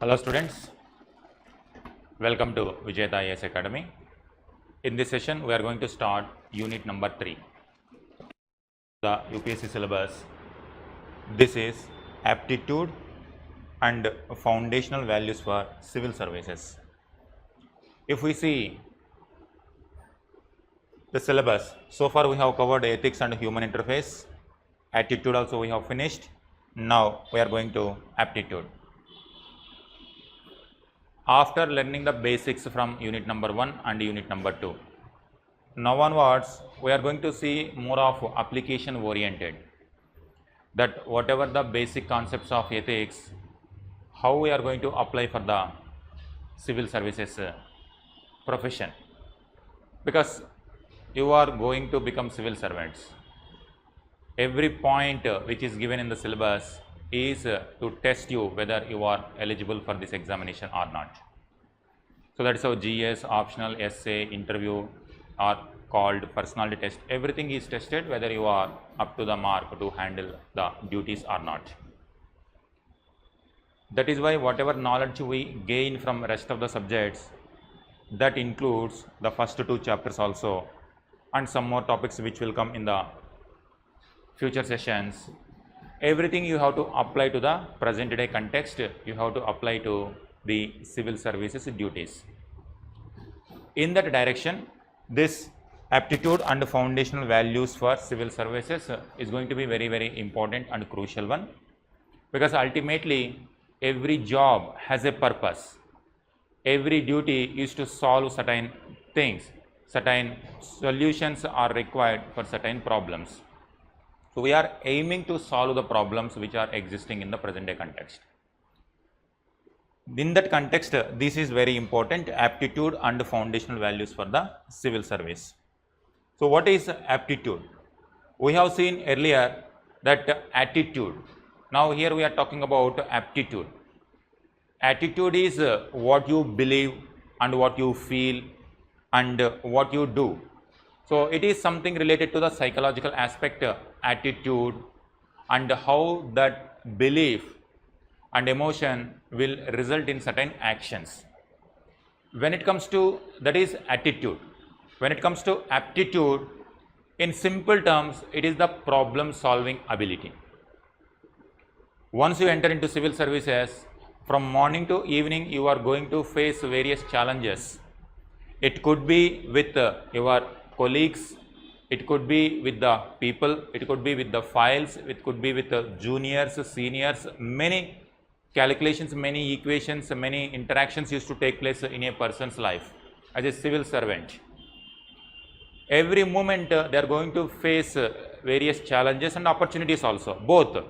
Hello students, welcome to Vijetha IAS Academy. In this session we are going to start unit number 3, the UPSC syllabus. This is Aptitude and Foundational Values for Civil Services. If we see the syllabus, so far we have covered ethics and human interface, attitude also we have finished. Now we are going to aptitude. After learning the basics from unit number 1 and unit number 2, now onwards we are going to see more of application oriented, that whatever the basic concepts of ethics, how we are going to apply for the civil services profession, because you are going to become civil servants. Every point which is given in the syllabus is to test you whether you are eligible for this examination or not. So that is how GS, optional, essay, interview are called, personality test. Everything is tested whether you are up to the mark to handle the duties or not. That is why whatever knowledge we gain from rest of the subjects, that includes the first 2 chapters also and some more topics which will come in the future sessions. Everything you have to apply to the present day context, you have to apply to the civil services duties. In that direction, this aptitude and foundational values for civil services is going to be very important and crucial one, because ultimately every job has a purpose. Every duty is to solve certain things, certain solutions are required for certain problems. So we are aiming to solve the problems which are existing in the present day context. In that context, this is very important, aptitude and foundational values for the civil service. So what is aptitude? We have seen earlier that attitude. Now here we are talking about aptitude. Attitude is what you believe and what you feel and what you do. So it is something related to the psychological aspect, attitude, and how that belief and emotion will result in certain actions. When it comes to, that is attitude. When it comes to aptitude, in simple terms, it is the problem solving ability. Once you enter into civil services, from morning to evening you are going to face various challenges. It could be with your colleagues, it could be with the people, it could be with the files, it could be with the juniors, seniors, many calculations, many equations, many interactions used to take place in a person's life as a civil servant. Every moment they are going to face various challenges and opportunities also, both.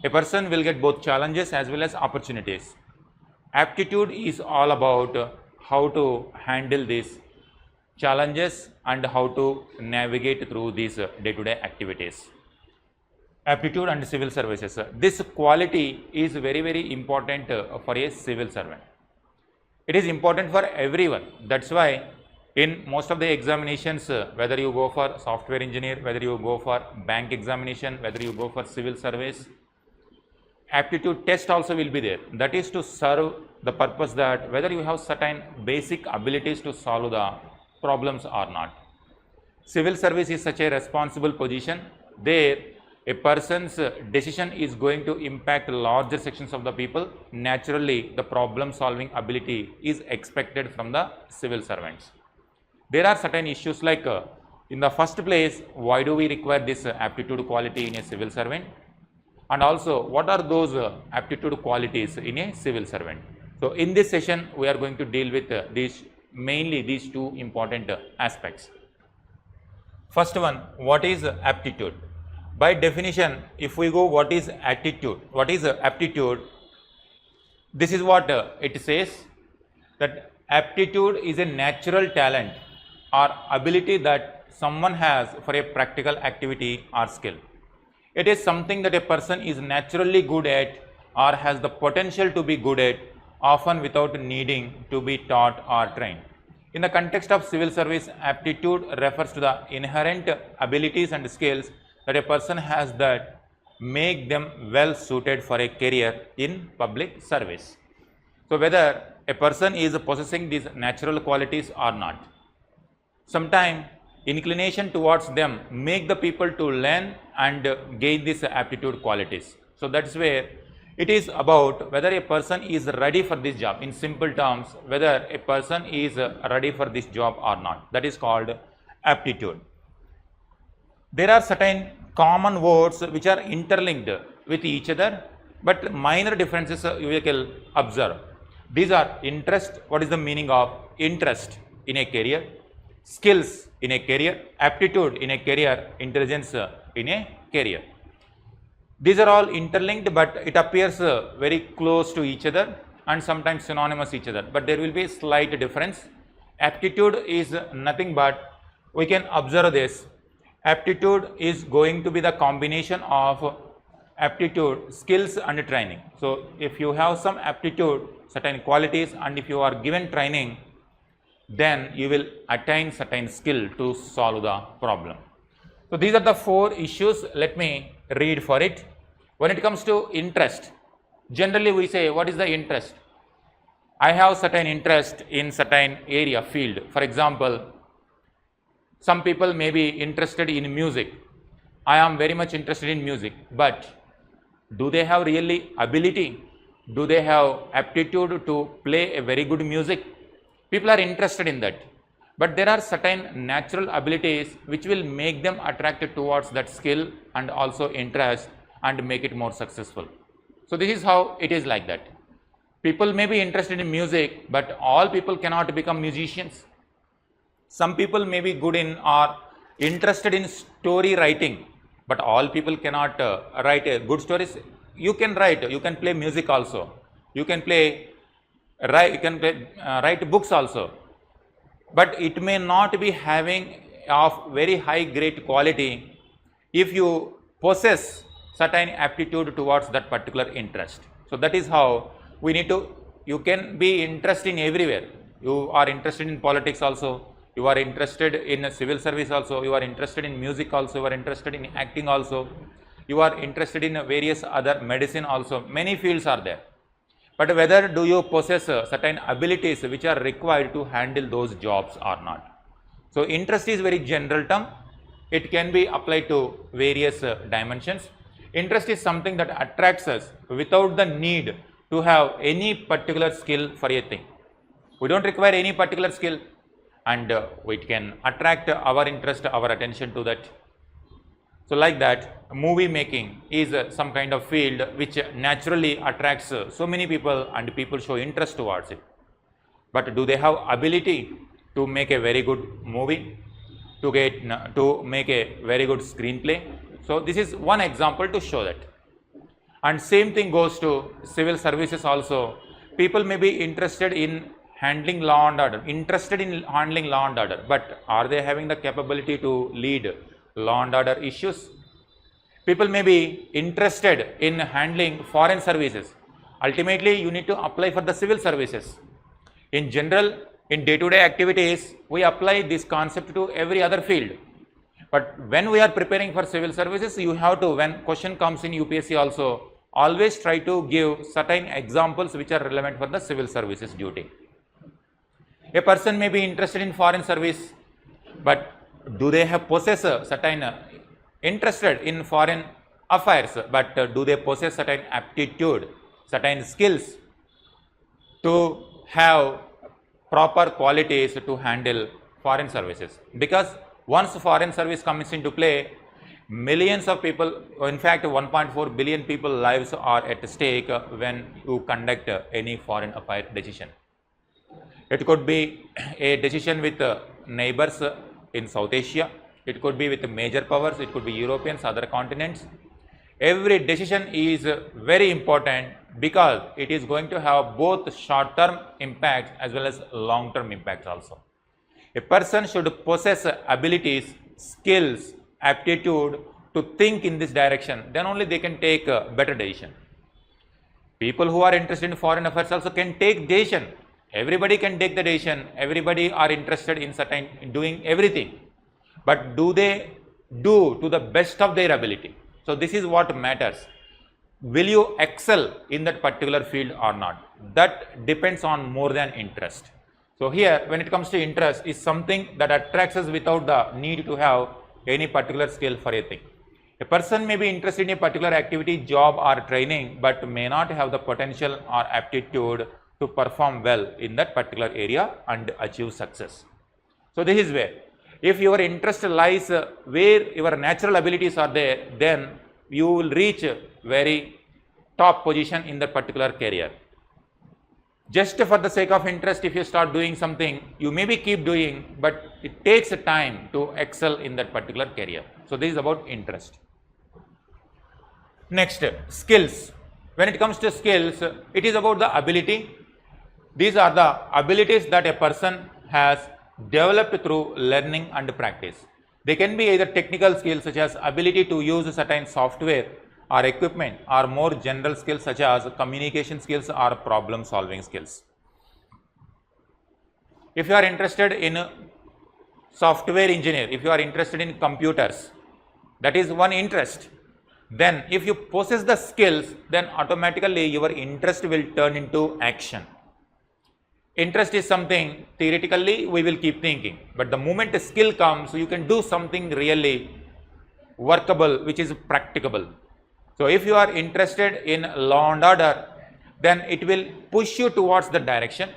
A person will get both challenges as well as opportunities. Aptitude is all about how to handle these challenges and how to navigate through these day-to-day activities. Aptitude and civil services. This quality is very important for a civil servant. It is important for everyone. That's why in most of the examinations, whether you go for software engineer, whether you go for bank examination, whether you go for civil service, aptitude test also will be there. That is to serve the purpose that whether you have certain basic abilities to solve the problems or not. Civil service is such a responsible position. There a person's decision is going to impact larger sections of the people. Naturally the problem solving ability is expected from the civil servants. There are certain issues like in the first place, why do we require this aptitude quality in a civil servant, and also what are those aptitude qualities in a civil servant. So in this session we are going to deal with mainly these 2 important aspects. First one, what is aptitude? By definition, if we go what is attitude, what is aptitude, this is what it says, that aptitude is a natural talent or ability that someone has for a practical activity or skill. It is something that a person is naturally good at or has the potential to be good at, often without needing to be taught or trained. In the context of civil service, aptitude refers to the inherent abilities and skills that a person has that make them well suited for a career in public service. So whether a person is possessing these natural qualities or not. Sometimes inclination towards them make the people to learn and gain these aptitude qualities. So that's where it is about whether a person is ready for this job. In simple terms, whether a person is ready for this job or not. That is called aptitude. There are certain common words which are interlinked with each other, but minor differences you will observe. These are interest. What is the meaning of interest in a career? Skills in a career, aptitude in a career, intelligence in a career. These are all interlinked, but it appears very close to each other and sometimes synonymous each other, but there will be a slight difference. Aptitude is nothing but, we can observe this, aptitude is going to be the combination of aptitude, skills and training. So if you have some aptitude, certain qualities, and if you are given training, then you will attain certain skill to solve the problem. So these are the 4 issues. Let me read for it. When it comes to interest, generally we say, what is the interest? I have certain interest in certain area, field. For example, some people may be interested in music. I am very much interested in music, but do they have really ability? Do they have aptitude to play a very good music? People are interested in that, but there are certain natural abilities which will make them attracted towards that skill and also interest and make it more successful. So this is how it is like that. People may be interested in music, but all people cannot become musicians. Some people may be good in or interested in story writing, but all people cannot write good stories. You can write, you can play music also, you can write books also, but it may not be having of very high great quality if you possess certain aptitude towards that particular interest. So that is how we need to, you can be interested in everywhere. You are interested in politics also, you are interested in civil service also, you are interested in music also, you are interested in acting also, you are interested in various other medicine also. Many fields are there. But whether do you possess certain abilities which are required to handle those jobs or not. So interest is very general term. It can be applied to various dimensions. Interest is something that attracts us without the need to have any particular skill for a thing. We don't require any particular skill, and we can attract our interest, our attention to that. So like that, movie making is some kind of field which naturally attracts so many people, and people show interest towards it. But do they have ability to make a very good movie, to make a very good screenplay? So this is one example to show that. And same thing goes to civil services also. People may be interested in handling law and order, but are they having the capability to lead law and order issues? People may be interested in handling foreign services. Ultimately, you need to apply for the civil services. In general, in day-to-day activities, we apply this concept to every other field. But when we are preparing for civil services, you have to, when question comes in UPSC also, always try to give certain examples which are relevant for the civil services duty. A person may be interested in foreign service, but do they have possess certain interested in foreign affairs, but do they possess certain aptitude, certain skills to have proper qualities to handle foreign services? Because once foreign service comes into play, millions of people, in fact 1.4 billion people lives are at stake when you conduct any foreign affair decision. It could be a decision with neighbors in South Asia, it could be with major powers, it could be Europeans, other continents. Every decision is very important because it is going to have both short-term impacts as well as long-term impacts also. A person should possess abilities, skills, aptitude to think in this direction, then only they can take a better decision. People who are interested in foreign affairs also can take decision. Everybody can take the decision, everybody are interested in doing everything. But do they do to the best of their ability? So this is what matters. Will you excel in that particular field or not? That depends on more than interest. So here, when it comes to interest, is something that attracts us without the need to have any particular skill for a thing. A person may be interested in a particular activity, job or training, but may not have the potential or aptitude to perform well in that particular area and achieve success. So this is where, if your interest lies where your natural abilities are there, then you will reach very top position in that particular career. Just for the sake of interest, if you start doing something, you maybe keep doing, but it takes time to excel in that particular career. So this is about interest. Next, skills. When it comes to skills, it is about the ability. These are the abilities that a person has developed through learning and practice. They can be either technical skills such as ability to use certain software or equipment, or more general skills such as communication skills or problem solving skills. If you are interested in software engineer, if you are interested in computers, that is one interest. Then if you possess the skills, then automatically your interest will turn into action. Interest is something theoretically we will keep thinking, but the moment a skill comes, you can do something really workable, which is practicable. So if you are interested in law and order, then it will push you towards the direction.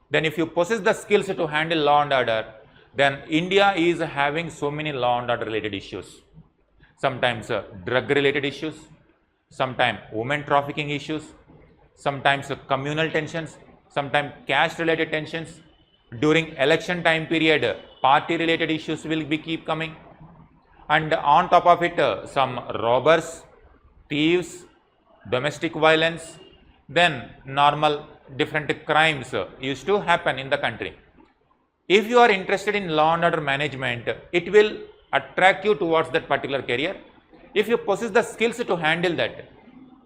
Then if you possess the skills to handle law and order, then India is having so many law and order related issues. Sometimes drug related issues, sometimes women trafficking issues, sometimes communal tensions, sometimes caste related tensions. During election time period, party related issues will be keep coming. And on top of it, some robbers, thieves, domestic violence, then normal different crimes used to happen in the country. If you are interested in law and order management, it will attract you towards that particular career. If you possess the skills to handle that,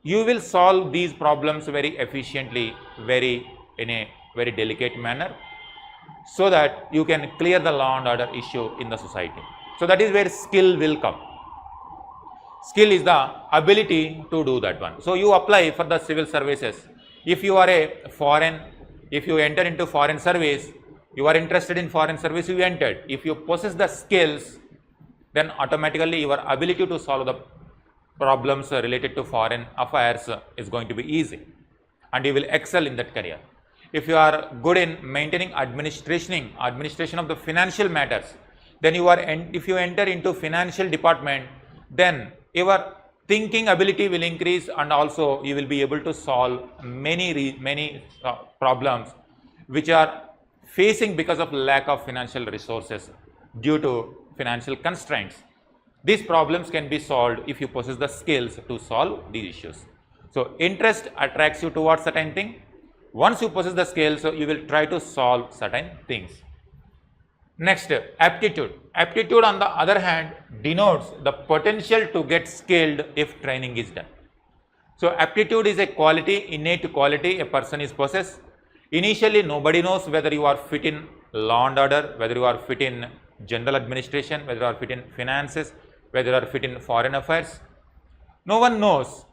you will solve these problems very efficiently, in a very delicate manner, so that you can clear the law and order issue in the society. So that is where skill will come. Skill is the ability to do that one. So you apply for the civil services. If you are if you enter into foreign service, you are interested in foreign service, you entered. If you possess the skills, then automatically your ability to solve the problems related to foreign affairs is going to be easy, and you will excel in that career. If you are good in maintaining administration of the financial matters, then if you enter into financial department, then your thinking ability will increase, and also you will be able to solve many problems which are facing because of lack of financial resources due to financial constraints. These problems can be solved if you possess the skills to solve these issues. So interest attracts you towards certain thing. Once you possess the skills, you will try to solve certain things. Next, aptitude. Aptitude, on the other hand, denotes the potential to get skilled if training is done. So aptitude is a quality, innate quality a person is possessed. Initially, nobody knows whether you are fit in law and order, whether you are fit in general administration, whether you are fit in finances, whether you are fit in foreign affairs. No one knows,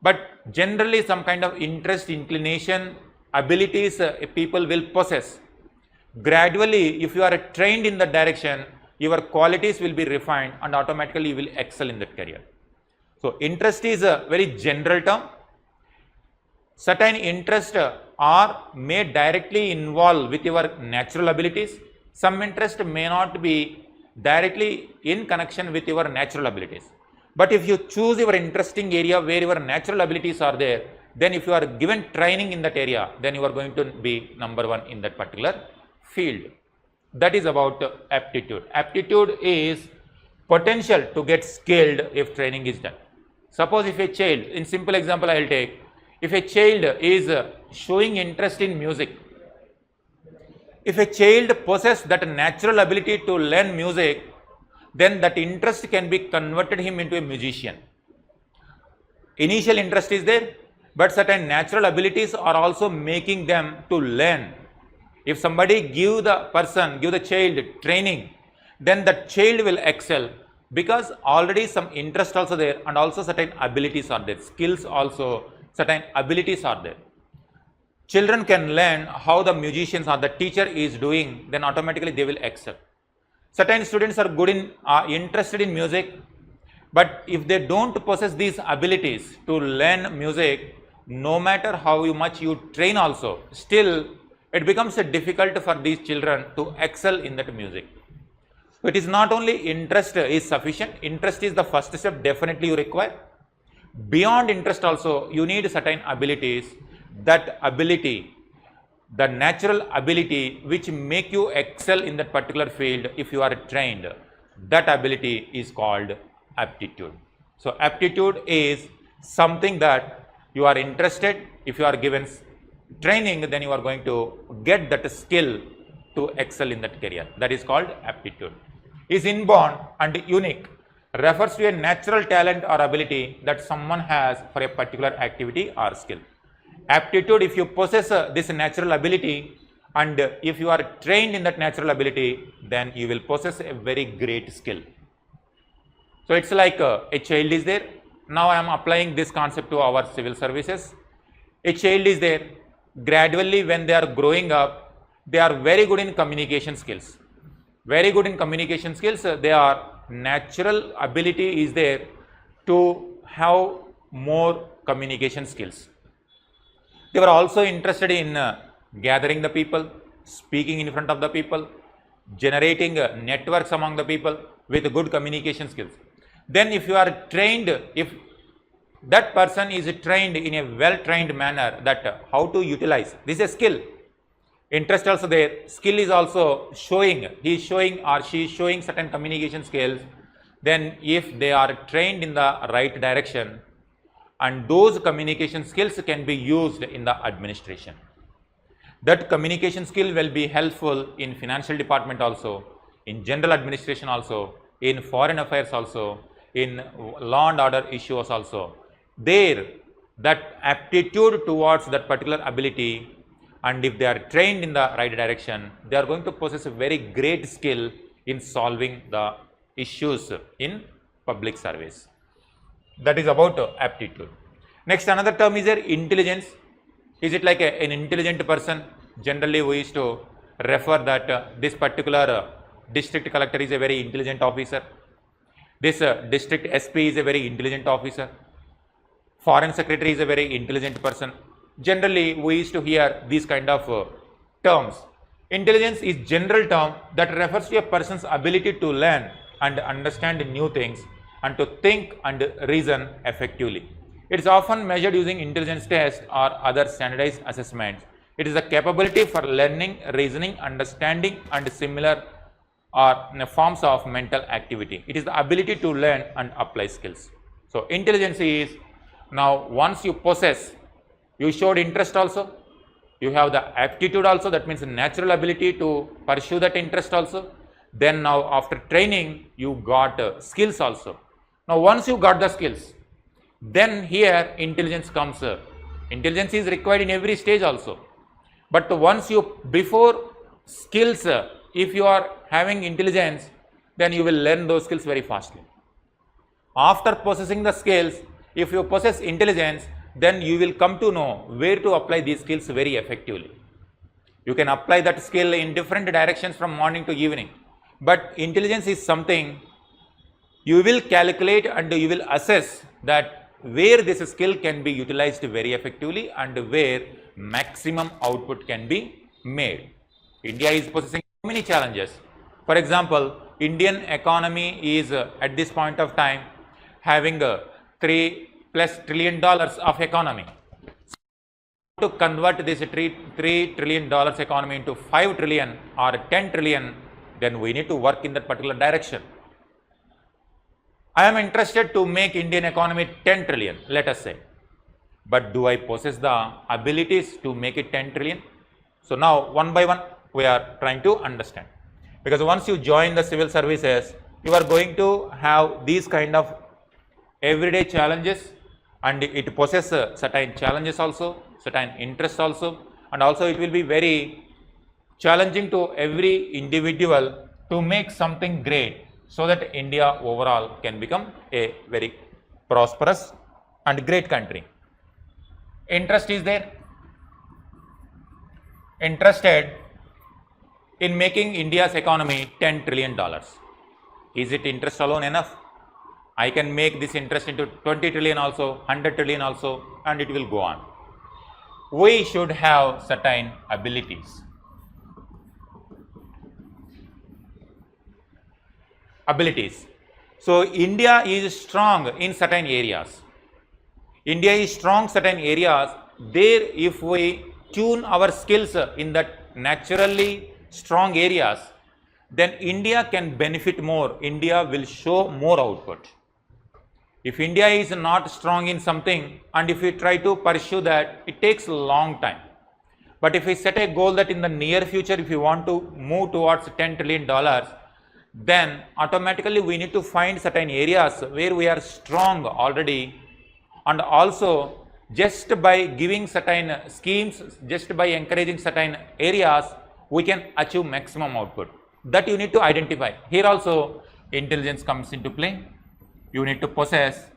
but generally some kind of interest, inclination, abilities people will possess. Gradually, if you are trained in that direction, your qualities will be refined, and automatically you will excel in that career. So interest is a very general term. Certain interest are may directly involve with your natural abilities. Some interest may not be directly in connection with your natural abilities. But if you choose your interesting area where your natural abilities are there, then if you are given training in that area, then you are going to be number one in that particular field. That is about aptitude. Aptitude is potential to get skilled if training is done. Suppose if a child, in simple example I will take, if a child is showing interest in music, if a child possesses that natural ability to learn music, then that interest can be converted him into a musician. Initial interest is there, but certain natural abilities are also making them to learn. If somebody give the child training, then the child will excel, Because already some interest also there, and also certain abilities are there, skills also, certain abilities are there. Children can learn how the musicians or the teacher is doing, then automatically they will excel. Certain students are interested in music, but if they don't possess these abilities to learn music, no matter how much you train also, still it becomes difficult for these children to excel in that music. So it is not only interest is sufficient, interest is the first step definitely you require. Beyond interest also, you need certain abilities. That ability, the natural ability which make you excel in that particular field, if you are trained, that ability is called aptitude. So aptitude is something that you are interested. If you are given training, then you are going to get that skill to excel in that career. That is called aptitude. Is inborn and unique, refers to a natural talent or ability that someone has for a particular activity or skill. Aptitude, if you possess this natural ability, and if you are trained in that natural ability, then you will possess a very great skill. So it's like a child is there. Now I am applying this concept to our civil services. A child is there. Gradually, when they are growing up, they are very good in communication skills. Very good in communication skills. Their natural ability is there to have more communication skills. They were also interested in gathering the people, speaking in front of the people, generating networks among the people with good communication skills. Then if you are trained, if that person is trained in a well-trained manner, that how to utilize, this is a skill. Interest also there, skill is also showing, he is showing or she is showing certain communication skills. Then if they are trained in the right direction, and those communication skills can be used in the administration. That communication skill will be helpful in financial department also, in general administration also, in foreign affairs also, in law and order issues also. There, that aptitude towards that particular ability, and if they are trained in the right direction, they are going to possess a very great skill in solving the issues in public service. That is about aptitude. Next, another term is there, intelligence. Is it like an intelligent person? Generally, we used to refer that this particular district collector is a very intelligent officer. This district SP is a very intelligent officer. Foreign secretary is a very intelligent person. Generally, we used to hear these kind of terms. Intelligence is general term that refers to a person's ability to learn and understand new things, and to think and reason effectively. It is often measured using intelligence tests or other standardized assessments. It is the capability for learning, reasoning, understanding, and similar forms of mental activity. It is the ability to learn and apply skills. So intelligence is, now once you possess, you showed interest also, you have the aptitude also, that means natural ability to pursue that interest also. Then now after training, you got skills also. Now once you got the skills, then here intelligence comes. Intelligence is required in every stage also. But once you, before skills, if you are having intelligence, then you will learn those skills very fastly. After possessing the skills, if you possess intelligence, then you will come to know where to apply these skills very effectively. You can apply that skill in different directions from morning to evening. But intelligence is something you will calculate and you will assess that where this skill can be utilized very effectively and where maximum output can be made. India is possessing so many challenges. For example, Indian economy is at this point of time having $3+ trillion of economy. So, to convert this $3 trillion economy into 5 trillion or 10 trillion, then we need to work in that particular direction. I am interested to make Indian economy 10 trillion, let us say. But do I possess the abilities to make it 10 trillion? So now one by one we are trying to understand. Because once you join the civil services, you are going to have these kind of everyday challenges, and it possesses certain challenges also, certain interests also, and also it will be very challenging to every individual to make something great, so that India overall can become a very prosperous and great country. Interest is there. Interested in making India's economy $10 trillion. Is it interest alone enough? I can make this interest into 20 trillion also, 100 trillion also, and it will go on. We should have certain abilities. So India is strong in certain areas. India is strong certain areas. There, if we tune our skills in that naturally strong areas, then India can benefit more. India will show more output. If India is not strong in something and if we try to pursue that, it takes a long time. But if we set a goal that in the near future, if we want to move towards $10 trillion, then automatically we need to find certain areas where we are strong already, and also just by giving certain schemes, just by encouraging certain areas, we can achieve maximum output. That you need to identify. Here also intelligence comes into play. You need to possess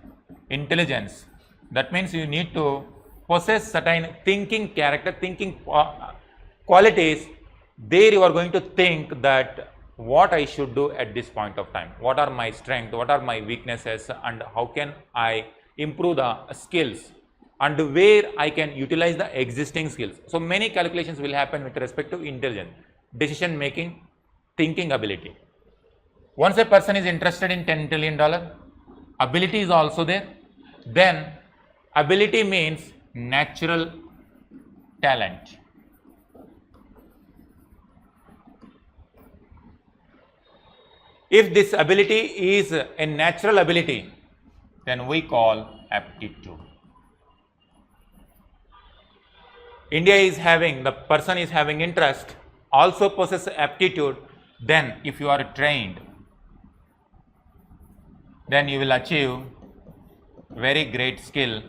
intelligence. That means you need to possess certain thinking character, thinking qualities. There you are going to think that what I should do at this point of time, what are my strengths, what are my weaknesses, and how can I improve the skills, and where I can utilize the existing skills. So many calculations will happen with respect to intelligence, decision making, thinking ability. Once a person is interested in $10 trillion, ability is also there. Then ability means natural talent. If this ability is a natural ability, then we call aptitude. India is having, the person is having interest, also possesses aptitude. Then if you are trained, then you will achieve very great skill.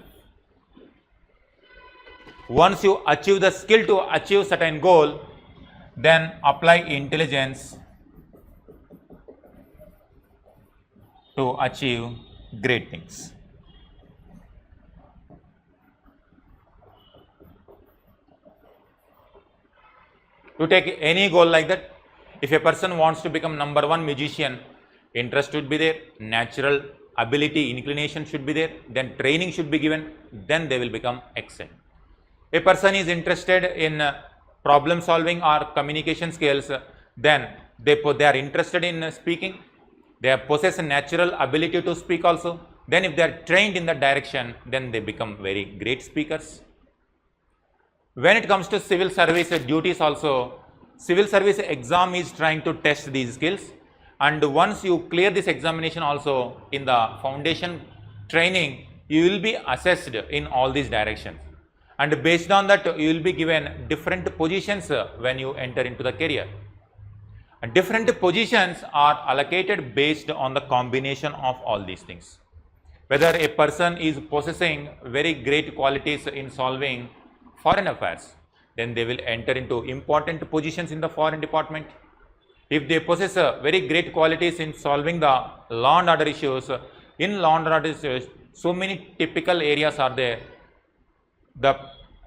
Once you achieve the skill to achieve certain goal, then apply intelligence to achieve great things. To take any goal like that, if a person wants to become #1 musician, interest should be there, natural ability, inclination should be there, then training should be given, then they will become excellent. A person is interested in problem solving or communication skills, then they are interested in speaking, they possess a natural ability to speak also. Then if they are trained in that direction, then they become very great speakers. When it comes to civil service duties also, civil service exam is trying to test these skills, and once you clear this examination also in the foundation training, you will be assessed in all these directions, and based on that you will be given different positions when you enter into the career. And different positions are allocated based on the combination of all these things. Whether a person is possessing very great qualities in solving foreign affairs, then they will enter into important positions in the foreign department. If they possess very great qualities in solving the law and order issues, in law and order issues, so many typical areas are there. The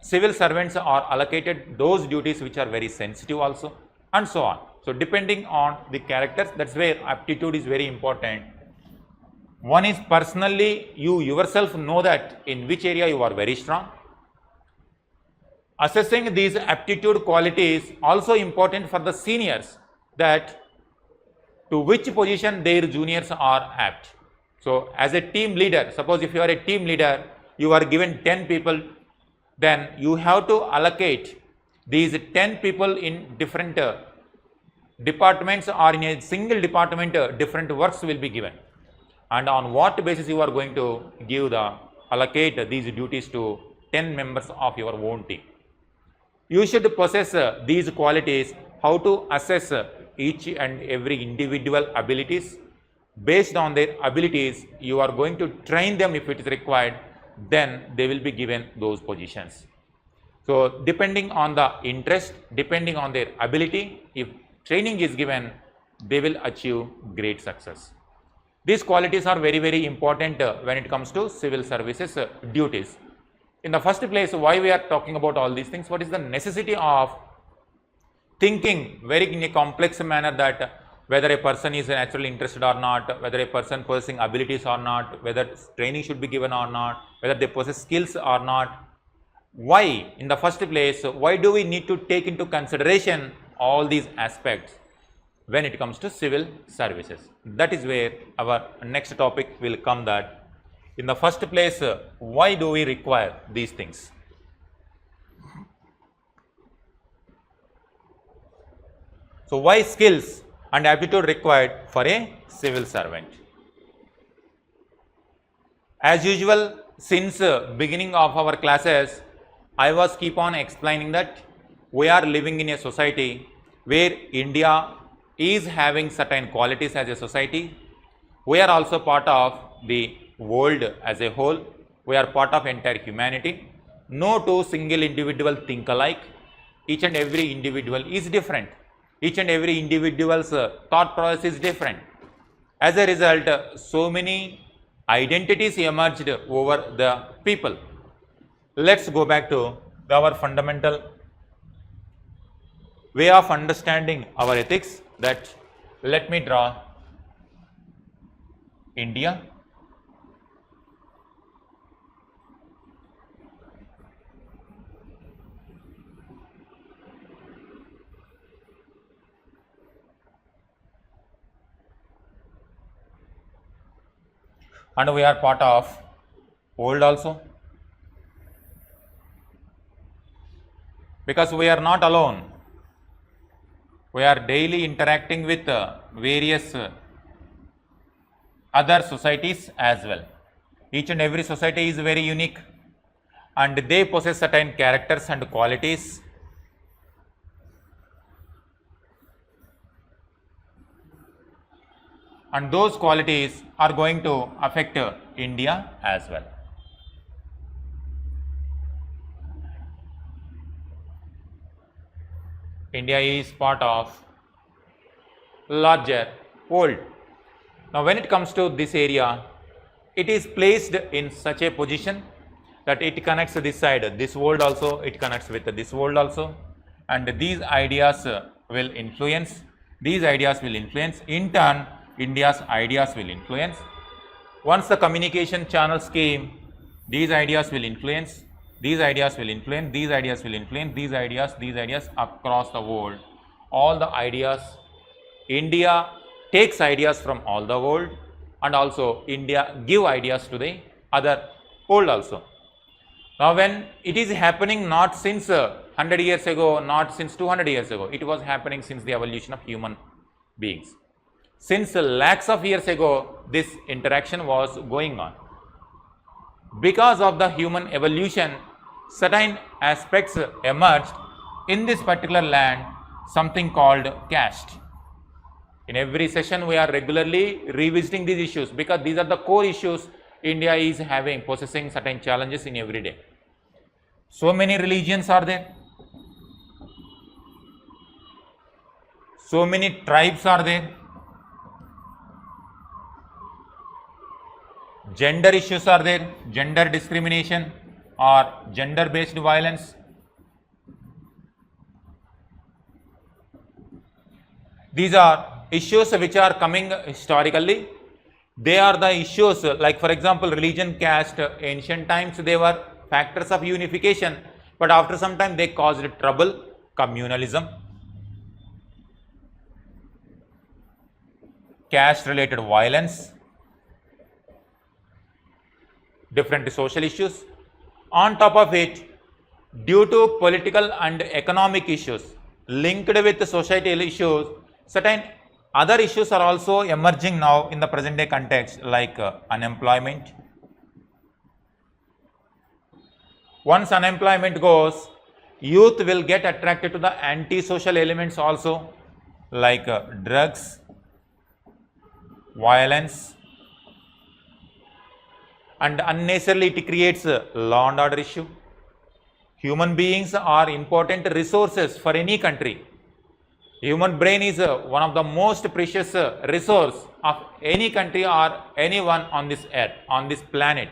civil servants are allocated those duties which are very sensitive also, and so on. So depending on the characters, that's where aptitude is very important. One is personally, you yourself know that in which area you are very strong. Assessing these aptitude qualities also important for the seniors, that to which position their juniors are apt. So as a team leader, suppose if you are a team leader, you are given 10 people, then you have to allocate these 10 people in different departments, or in a single department different works will be given, and on what basis you are going to allocate these duties to 10 members of your own team. You should possess these qualities, how to assess each and every individual abilities. Based on their abilities, you are going to train them if it is required, then they will be given those positions. So depending on the interest, depending on their ability, if training is given, they will achieve great success. These qualities are very, very important when it comes to civil services duties. In the first place, why we are talking about all these things? What is the necessity of thinking very in a complex manner that whether a person is naturally interested or not, whether a person possessing abilities or not, whether training should be given or not, whether they possess skills or not. Why? In the first place, why do we need to take into consideration all these aspects when it comes to civil services? That is where our next topic will come, that in the first place, why do we require these things? So, why skills and aptitude required for a civil servant? As usual, since beginning of our classes, I was keep on explaining that we are living in a society where India is having certain qualities as a society. We are also part of the world as a whole. We are part of entire humanity. No two single individual think alike. Each and every individual is different. Each and every individual's thought process is different. As a result, so many identities emerged over the people. Let's go back to our fundamental way of understanding our ethics. That let me draw India. And we are part of world also, because we are not alone. We are daily interacting with various other societies as well. Each and every society is very unique and they possess certain characters and qualities. And those qualities are going to affect India as well. India is part of larger world. Now, when it comes to this area, it is placed in such a position that it connects this side, this world also, it connects with this world also, and these ideas will influence, in turn India's ideas will influence. Once the communication channels came, these ideas will influence, these ideas will influence, these ideas will influence, these ideas across the world. All the ideas, India takes ideas from all the world, and also India give ideas to the other world also. Now, when it is happening not since 100 years ago, not since 200 years ago, it was happening since the evolution of human beings. Since lakhs of years ago, this interaction was going on. Because of the human evolution, certain aspects emerged in this particular land, something called caste. In every session, we are regularly revisiting these issues because these are the core issues India is possessing certain challenges in every day. So many religions are there. So many tribes are there. Gender issues are there, gender discrimination or gender based violence. These are issues which are coming historically. They are the issues like, for example, religion, caste. Ancient times they were factors of unification, but after some time they caused trouble. Communalism, caste related violence, different social issues. On top of it, due to political and economic issues linked with societal issues, certain other issues are also emerging now in the present day context, like unemployment. Once unemployment goes, youth will get attracted to the anti-social elements also, like drugs, violence, and unnecessarily it creates a law and order issue. Human beings are important resources for any country. Human brain is one of the most precious resource of any country or anyone on this earth, on this planet.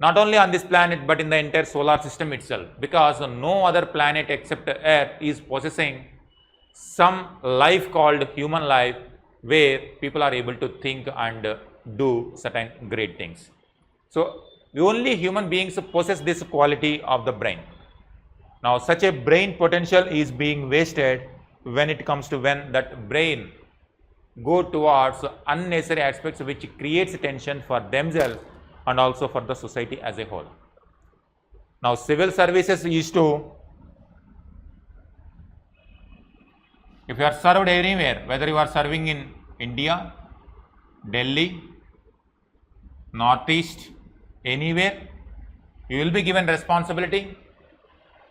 Not only on this planet, but in the entire solar system itself, because no other planet except Earth is possessing some life called human life, where people are able to think and do certain great things. So only human beings possess this quality of the brain. Now such a brain potential is being wasted when it comes to when that brain go towards unnecessary aspects which creates tension for themselves and also for the society as a whole. Now civil services is to, if you are served anywhere, whether you are serving in India, Delhi, Northeast, anywhere, you will be given responsibility.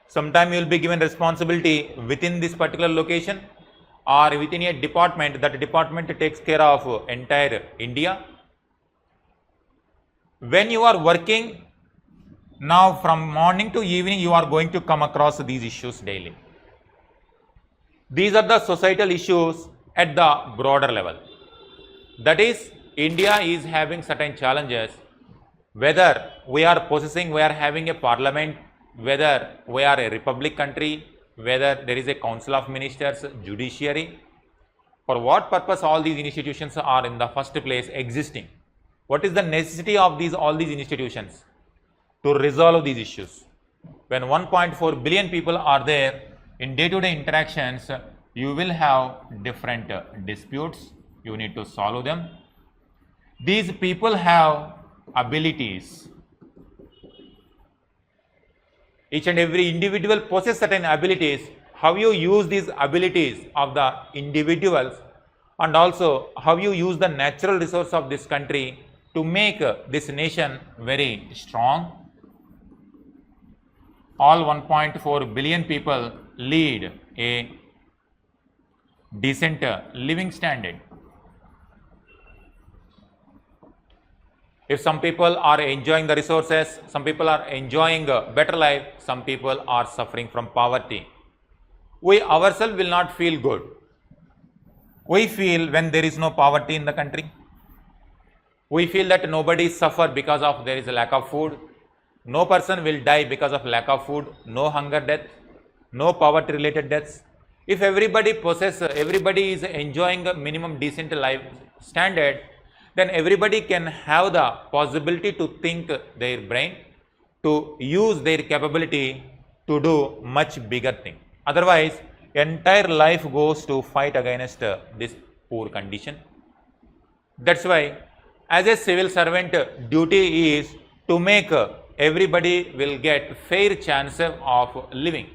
Sometime you will be given responsibility within this particular location or within a department. That department takes care of entire India. When you are working, now from morning to evening you are going to come across these issues daily. These are the societal issues at the broader level. That is, India is having certain challenges, whether we are having a parliament, whether we are a republic country, whether there is a council of ministers, judiciary. For what purpose all these institutions are in the first place existing? What is the necessity of all these institutions? To resolve these issues. When 1.4 billion people are there in day-to-day interactions, you will have different disputes. You need to solve them. These people have abilities. Each and every individual possesses certain abilities. How you use these abilities of the individuals, and also how you use the natural resource of this country to make this nation very strong. All 1.4 billion people lead a decent living standard. If some people are enjoying the resources, some people are enjoying a better life, some people are suffering from poverty. We ourselves will not feel good. We feel when there is no poverty in the country. We feel that nobody suffers because of there is a lack of food. No person will die because of lack of food, no hunger death, no poverty related deaths. If everybody is enjoying a minimum decent life standard, then everybody can have the possibility to think their brain, to use their capability to do much bigger thing. Otherwise, entire life goes to fight against this poor condition. That's why as a civil servant, duty is to make everybody will get fair chance of living.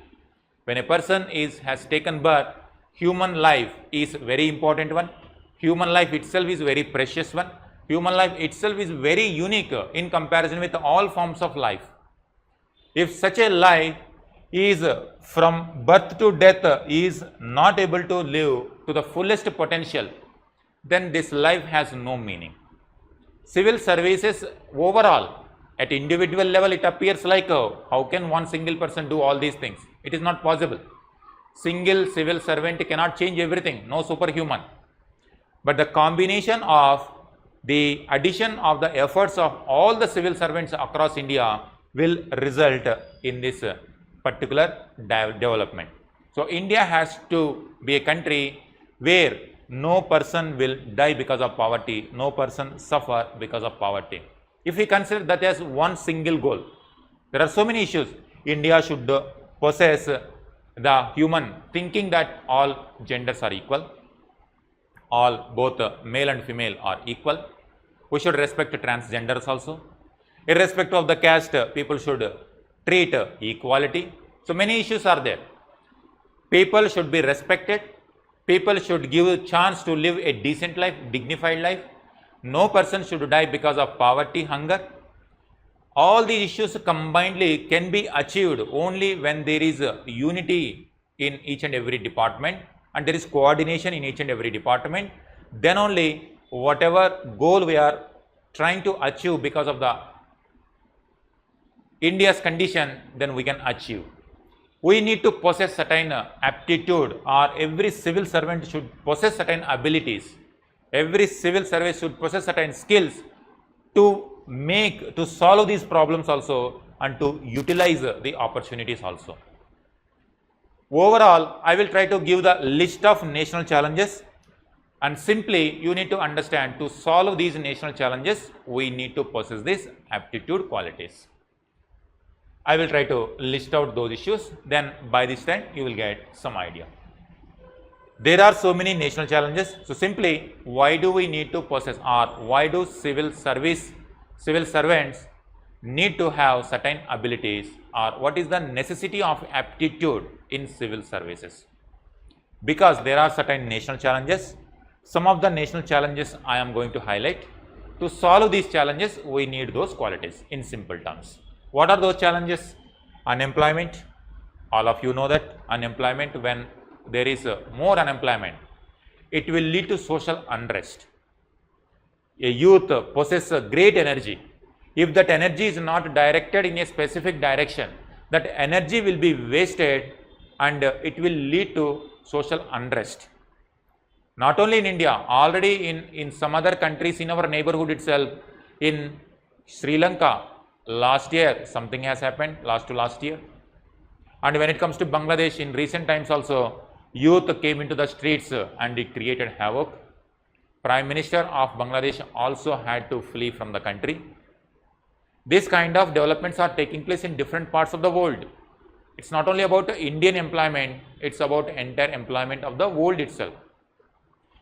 When a person has taken birth, human life is very important one. Human life itself is very precious one. Human life itself is very unique in comparison with all forms of life. If such a life is from birth to death is not able to live to the fullest potential, then this life has no meaning. Civil services overall, at individual level, it appears like how can one single person do all these things? It is not possible. Single civil servant cannot change everything, no superhuman. But the combination of the addition of the efforts of all the civil servants across India will result in this particular development. So India has to be a country where no person will die because of poverty, no person suffer because of poverty. If we consider that as one single goal, there are so many issues. India should possess the human thinking that all genders are equal. All both male and female are equal. We should respect transgenders also. Irrespective of the caste, people should treat equality. So many issues are there. People should be respected. People should give a chance to live a decent life, dignified life. No person should die because of poverty, hunger. All these issues combinedly can be achieved only when there is unity in each and every department, and there is coordination in each and every department. Then only whatever goal we are trying to achieve because of the India's condition, then we can achieve. we need to possess certain aptitude, or every civil servant should possess certain abilities. Every civil service should possess certain skills to solve these problems also and to utilize the opportunities also. Overall, I will try to give the list of national challenges, and simply you need to understand, to solve these national challenges, we need to possess these aptitude qualities. I will try to list out those issues, then by this time you will get some idea. There are so many national challenges, so simply why do we need to possess, or why do civil servants need to have certain abilities, or what is the necessity of aptitude in civil services? Because there are certain national challenges. Some of the national challenges I am going to highlight. To solve these challenges, we need those qualities in simple terms. What are those challenges? Unemployment. All of you know that unemployment, when there is more unemployment, it will lead to social unrest. A youth possesses great energy. If that energy is not directed in a specific direction, that energy will be wasted and it will lead to social unrest. Not only in India, already in some other countries in our neighborhood itself, in Sri Lanka, last year something has happened, last year. And when it comes to Bangladesh, in recent times also, youth came into the streets and it created havoc. Prime Minister of Bangladesh also had to flee from the country. This kind of developments are taking place in different parts of the world. It's not only about Indian employment, it's about entire employment of the world itself.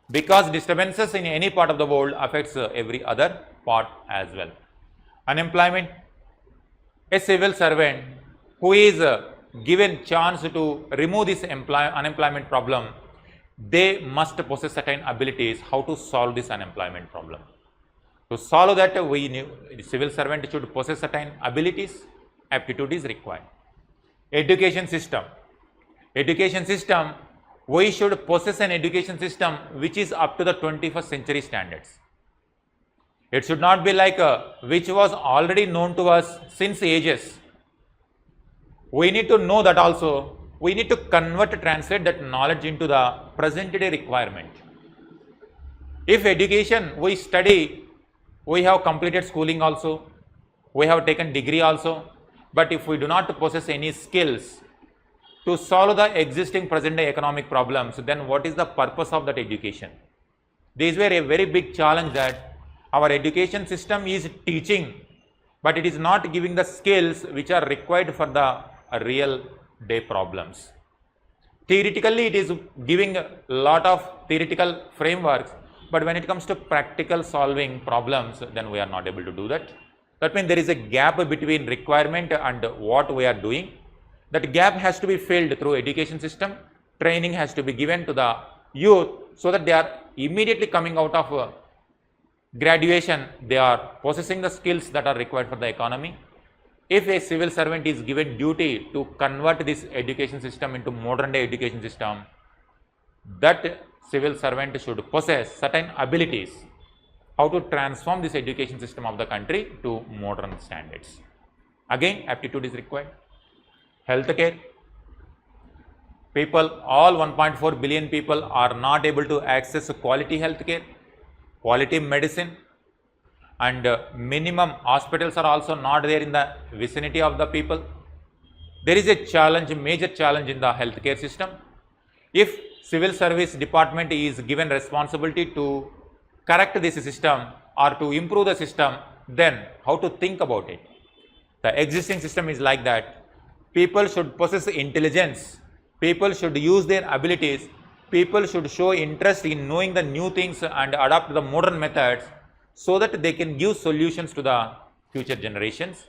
Because disturbances in any part of the world affects every other part as well. Unemployment. A civil servant who is given chance to remove this unemployment problem, they must possess certain abilities how to solve this unemployment problem. To solve that, the civil servant should possess certain abilities, aptitude is required. Education system. Education system, we should possess an education system which is up to the 21st century standards. It should not be like which was already known to us since ages. We need to know that also. We need to translate that knowledge into the present day requirement. If education, we study, we have completed schooling also, we have taken degree also, but if we do not possess any skills to solve the existing present day economic problems, then what is the purpose of that education? These were a very big challenge, that our education system is teaching, but it is not giving the skills which are required for the real day problems. Theoretically, it is giving a lot of theoretical frameworks, but when it comes to practical solving problems, then we are not able to do that. That means there is a gap between requirement and what we are doing. That gap has to be filled through education system. Training has to be given to the youth so that they are immediately coming out of graduation, they are possessing the skills that are required for the economy. If a civil servant is given duty to convert this education system into modern day education system, that civil servant should possess certain abilities how to transform this education system of the country to modern standards. Again, aptitude is required. Healthcare. People, all 1.4 billion people are not able to access quality healthcare, quality medicine, and minimum hospitals are also not there in the vicinity of the people. There is a challenge, major challenge in the healthcare system. If civil service department is given responsibility to correct this system or to improve the system, then how to think about it? The existing system is like that. People should possess intelligence, people should use their abilities, people should show interest in knowing the new things and adopt the modern methods so that they can give solutions to the future generations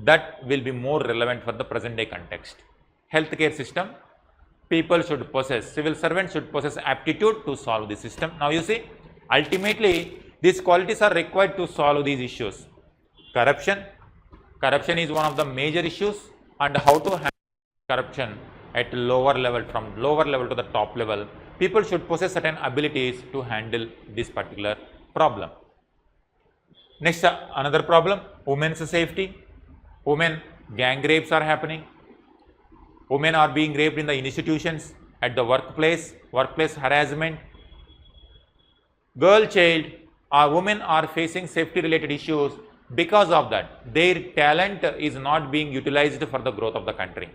that will be more relevant for the present day context. Healthcare system, people should possess, civil servants should possess aptitude to solve the system. Now you see, ultimately these qualities are required to solve these issues. Corruption. Corruption is one of the major issues, and how to handle corruption at lower level, from lower level to the top level. People should possess certain abilities to handle this particular problem. Next, another problem, women's safety. Women, gang rapes are happening. Women are being raped in the institutions, at the workplace harassment. Girl child or women are facing safety related issues because of that. Their talent is not being utilized for the growth of the country.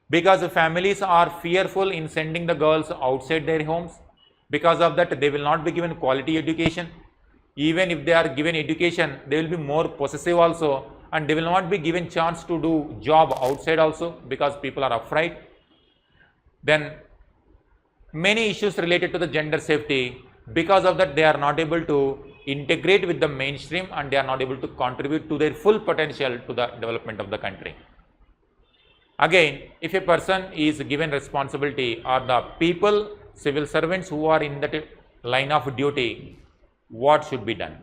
Because the families are fearful in sending the girls outside their homes. Because of that, they will not be given quality education. Even if they are given education, they will be more possessive also, and they will not be given chance to do job outside also, because people are afraid. Then many issues related to the gender safety. Because of that, they are not able to integrate with the mainstream, and they are not able to contribute to their full potential to the development of the country. Again, if a person is given responsibility, or the people, civil servants who are in that line of duty, what should be done?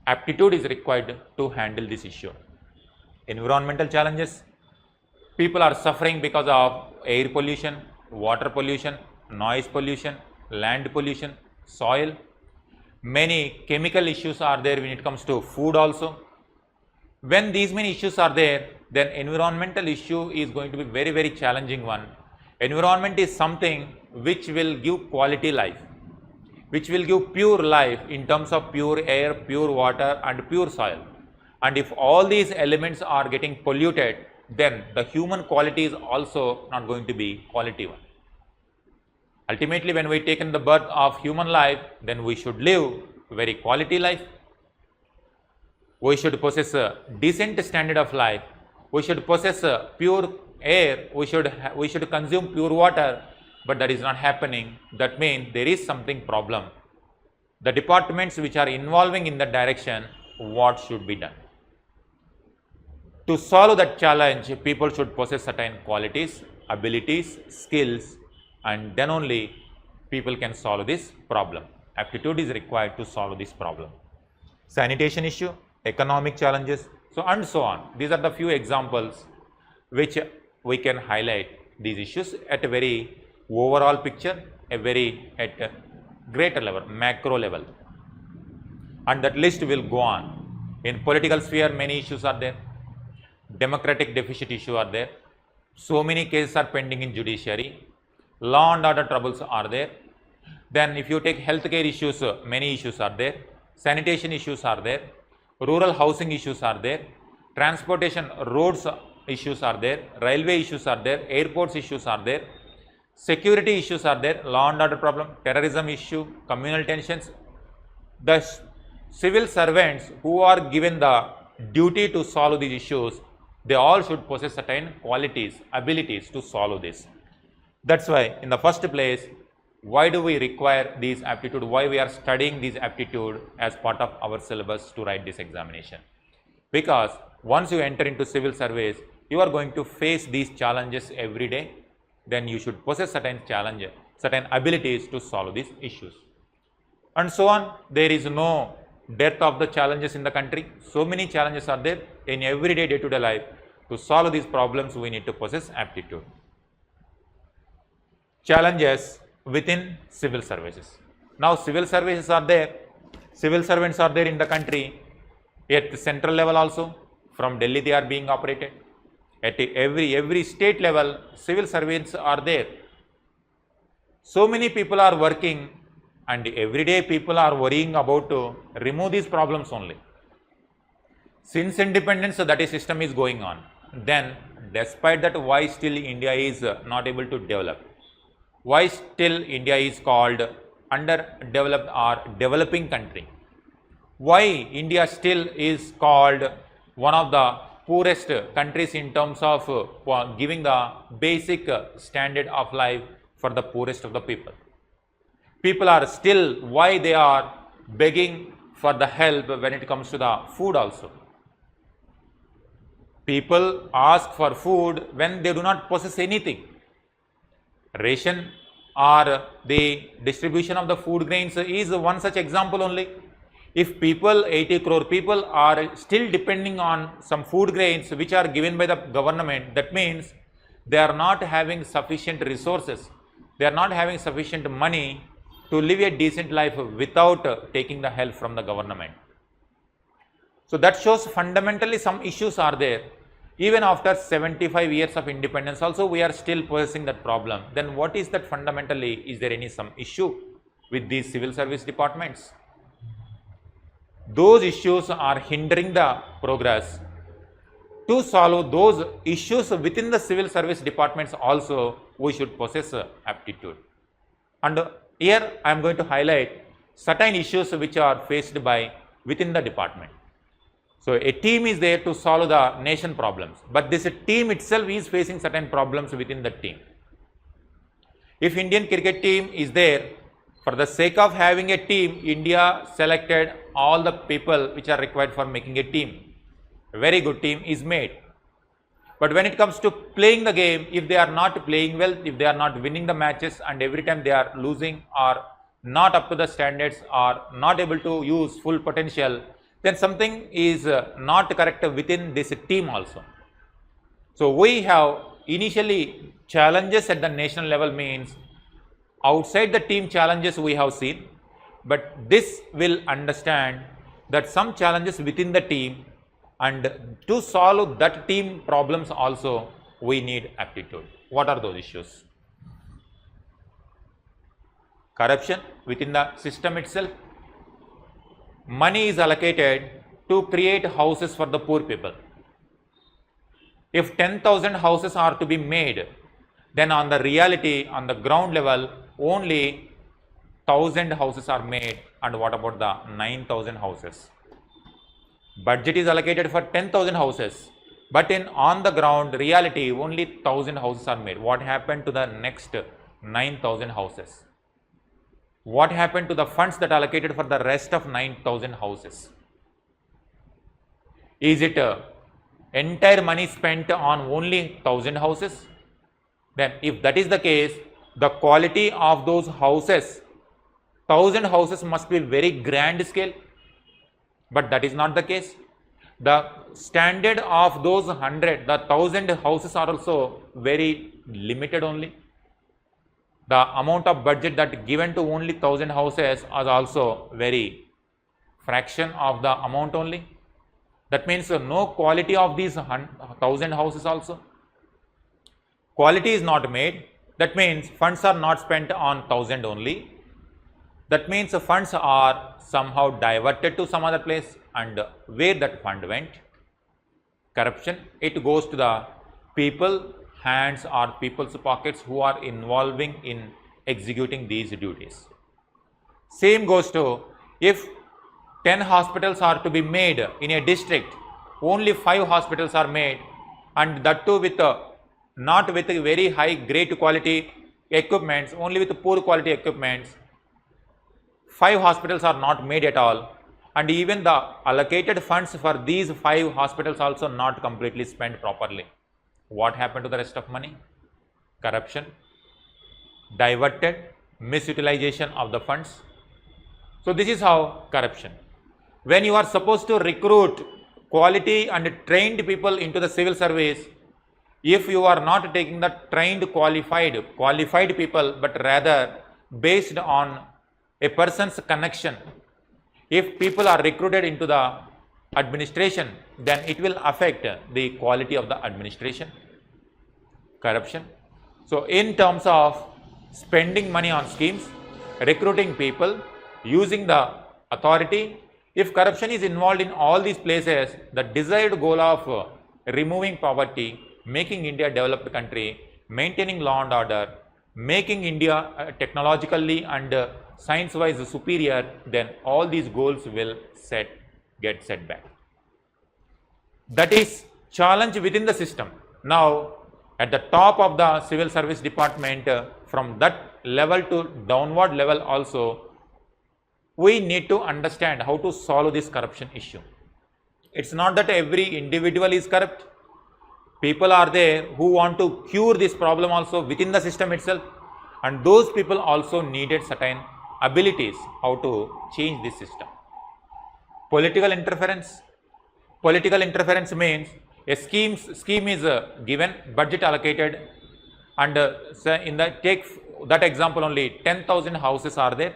Aptitude is required to handle this issue. Environmental challenges. People are suffering because of air pollution, water pollution, noise pollution, land pollution, soil. Many chemical issues are there when it comes to food also. When these many issues are there, then environmental issue is going to be very, very challenging one. Environment is something which will give quality life, which will give pure life in terms of pure air, pure water and pure soil. And if all these elements are getting polluted, then the human quality is also not going to be quality one. Ultimately, when we take in the birth of human life, then we should live very quality life. We should possess a decent standard of life. We should possess a pure air. We should consume pure water, but that is not happening. That means there is something problem. The departments which are involving in that direction, what should be done? To solve that challenge, people should possess certain qualities, abilities, skills, and then only people can solve this problem. Aptitude is required to solve this problem. Sanitation issue, economic challenges, and so on. These are the few examples which we can highlight these issues at a very overall picture, at a greater level, macro level. And that list will go on. In political sphere, many issues are there. Democratic deficit issue are there. So many cases are pending in judiciary. Law and order troubles are there. Then if you take healthcare issues, many issues are there. Sanitation issues are there. Rural housing issues are there. Transportation, roads issues are there. Railway issues are there. Airports issues are there. Security issues are there. Law and order problem, terrorism issue, communal tensions. The civil servants who are given the duty to solve these issues, they all should possess certain qualities, abilities to solve this. That's why in the first place, why do we require these aptitude? Why we are studying these aptitude as part of our syllabus to write this examination? Because once you enter into civil service, you are going to face these challenges every day. Then you should possess certain challenges, certain abilities to solve these issues. And so on. There is no dearth of the challenges in the country. So many challenges are there in everyday day-to-day life. To solve these problems, we need to possess aptitude. Challenges within civil services. Now, civil services are there. Civil servants are there in the country. At the central level also, from Delhi they are being operated. At every state level, civil servants are there. So many people are working, and every day people are worrying about to remove these problems only. Since independence, that is system is going on. Then, despite that, why still India is not able to develop? Why still India is called underdeveloped or developing country? Why India still is called one of the poorest countries in terms of giving the basic standard of life for the poorest of the people? People are still, why they are begging for the help when it comes to the food also? People ask for food when they do not possess anything. Ration or the distribution of the food grains is one such example only. If people, 80 crore people are still depending on some food grains which are given by the government, that means they are not having sufficient resources, they are not having sufficient money to live a decent life without taking the help from the government. So that shows fundamentally some issues are there. Even after 75 years of independence also we are still possessing that problem. Then what is that fundamentally? Is there any some issue with these civil service departments? Those issues are hindering the progress. To solve those issues within the civil service departments also, we should possess aptitude. And here I am going to highlight certain issues which are faced by within the department. So a team is there to solve the nation problems, but this team itself is facing certain problems within the team. If Indian cricket team is there, for the sake of having a team, India selected all the people which are required for making a team. A very good team is made. But when it comes to playing the game, if they are not playing well, if they are not winning the matches and every time they are losing or not up to the standards or not able to use full potential, then something is not correct within this team also. So we have initially challenges at the national level, means outside the team challenges we have seen, but this will understand that some challenges within the team, and to solve that team problems also we need aptitude. What are those issues? Corruption within the system itself. Money is allocated to create houses for the poor people. If 10,000 houses are to be made, then on the reality, on the ground level, only 1,000 houses are made. And what about the 9,000 houses? Budget is allocated for 10,000 houses, but in on the ground reality, only 1,000 houses are made. What happened to the next 9,000 houses? What happened to the funds that are allocated for the rest of 9,000 houses? Is it entire money spent on only 1,000 houses? Then if that is the case, the quality of those houses, 1,000 houses must be very grand scale, but that is not the case. The standard of those 1,000 houses are also very limited only. The amount of budget that given to only 1,000 houses is also very fraction of the amount only. That means no quality of these 1,000 houses also. Quality is not made. That means funds are not spent on 1,000 only. That means the funds are somehow diverted to some other place, and where that fund went? Corruption. It goes to the people hands or people's pockets who are involving in executing these duties. Same goes to if 10 hospitals are to be made in a district, only 5 hospitals are made, and that too with not with a very high great quality equipments, only with poor quality equipments. 5 hospitals are not made at all, and even the allocated funds for these 5 hospitals also not completely spent properly. What happened to the rest of money? Corruption, diverted, misutilization of the funds. So this is how corruption. When you are supposed to recruit quality and trained people into the civil service, if you are not taking the trained qualified people, but rather based on a person's connection, if people are recruited into the administration, then it will affect the quality of the administration. Corruption. So in terms of spending money on schemes, recruiting people, using the authority, if corruption is involved in all these places, the desired goal of removing poverty, making India a developed country, maintaining law and order, making India technologically and science-wise superior, then all these goals will get set back. That is challenge within the system. Now, at the top of the civil service department, from that level to downward level also, we need to understand how to solve this corruption issue. It's not that every individual is corrupt. People are there who want to cure this problem also within the system itself, and those people also needed certain abilities how to change this system. Political interference. Political interference means a scheme is given, budget allocated, and in the take that example only 10,000 houses are there.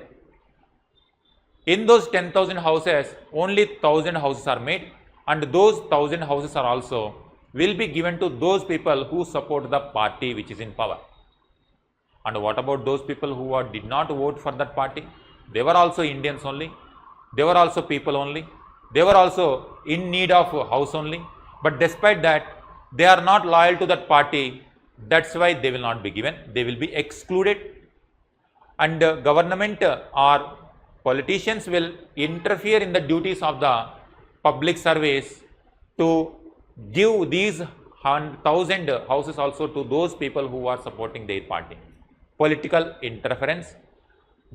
In those 10,000 houses, only 1,000 houses are made, and those 1,000 houses are also will be given to those people who support the party which is in power. And what about those people who did not vote for that party? They were also Indians only. They were also people only. They were also in need of a house only. But despite that, they are not loyal to that party. That's why they will not be given. They will be excluded. And government or politicians will interfere in the duties of the public service to give these 1,000 houses also to those people who are supporting their party. Political interference,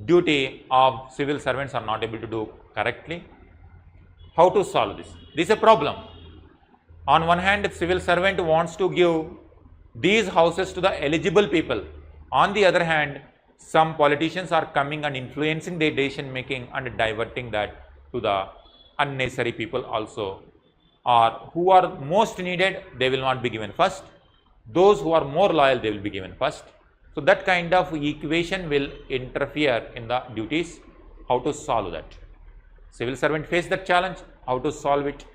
duty of civil servants are not able to do correctly. How to solve this? This is a problem. On one hand, civil servant wants to give these houses to the eligible people. On the other hand, some politicians are coming and influencing their decision making and diverting that to the unnecessary people also, or who are most needed, they will not be given first. Those who are more loyal, they will be given first. So that kind of equation will interfere in the duties. How to solve that? Civil servant face that challenge. How to solve it?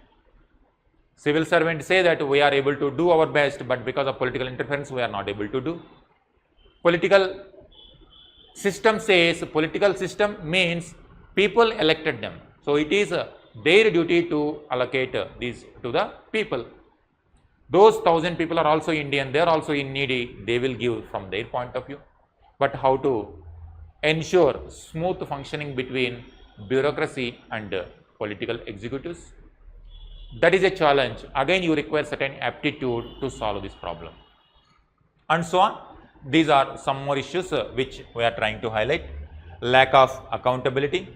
Civil servants say that we are able to do our best, but because of political interference, we are not able to do. Political system says, political system means people elected them. So it is their duty to allocate these to the people. Those 1,000 people are also Indian, they are also in needy, they will give from their point of view. But how to ensure smooth functioning between bureaucracy and political executives? That is a challenge. Again, you require certain aptitude to solve this problem. And so on. These are some more issues which we are trying to highlight. Lack of accountability.